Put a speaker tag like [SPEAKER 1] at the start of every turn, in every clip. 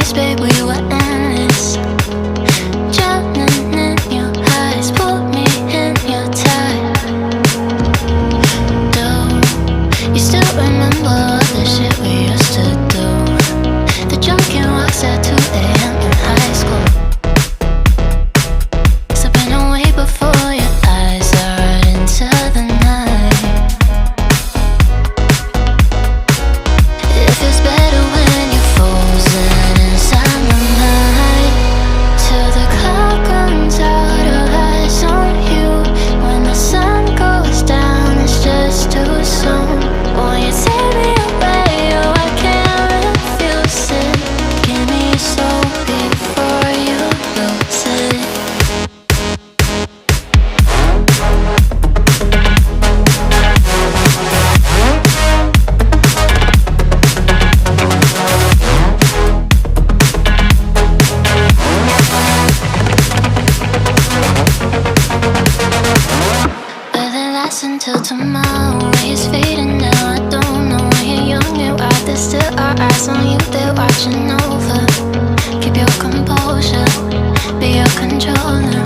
[SPEAKER 1] ways, babe, we were endless. Drowning in your eyes, put me in your tide. Do you still remember all the shit we used to do? The drunken walks at 2 a.m. in high school. Slipping away before your eyes are right into the night. It feels better when you're frozen inside my mind. Till the clock runs out of eyes on you. When the sun goes down, it's just too soon. Won't you take me away? Oh, I can't refuse it. Give me your soul before you lose it. Will it last until tomorrow? It's fading now, I don't know. When you're young, you're out there, still our eyes on you, they're watching over. Keep your composure, be your controller.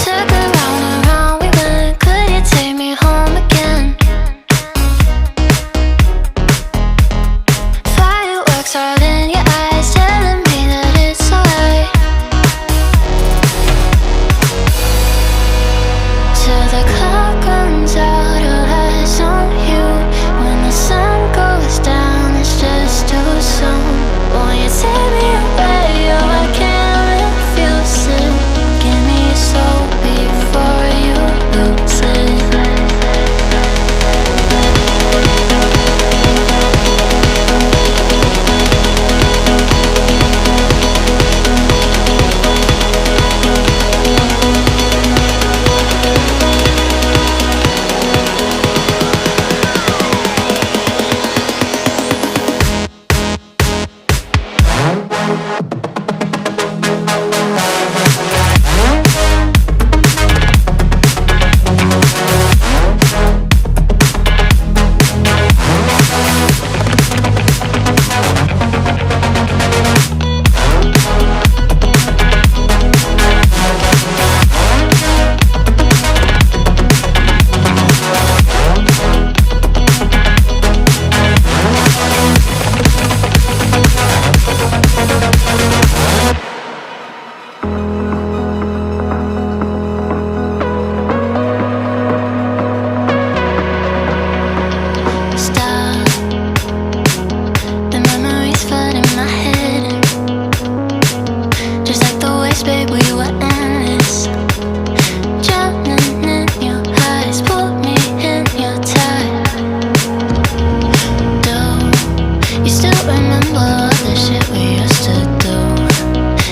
[SPEAKER 1] Circle round and round we went, could you take me home again? Fireworks all in your eyes, telling me that it's alright. Till the clock runs out of eyes on you. When the sun goes down, it's just too soon. Won't you take me away? Oh, I can't refuse it. Give me your soul before you lose it. Stop. The memories flood in my head. Just like the waves, babe, we were endless. Drowning in your eyes, put me in your tide. Do you still remember all the shit we used to do?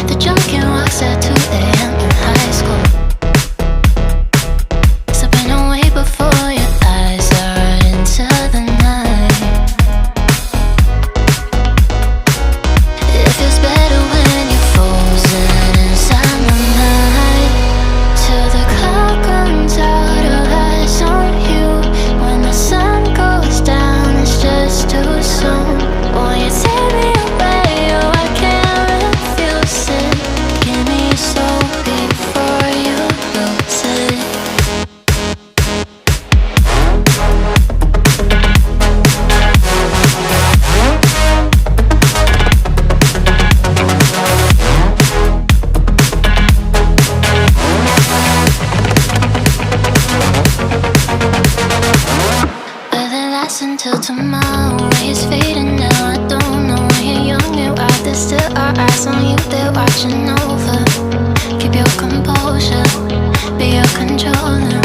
[SPEAKER 1] The drunken walks at 2 a.m. in high school. Slipping away before your eyes are right into the night. It feels better when you're frozen inside my mind. Till the clock runs out of eyes on you. When the sun goes down, it's just too soon. Won't you take me away? Oh, I can't refuse it. Give me your soul before you lose it. Will it last until tomorrow? It's fading now, I don't know. When you're young, you're out there, still our eyes on you, they're watching over. Keep your composure, be your controller.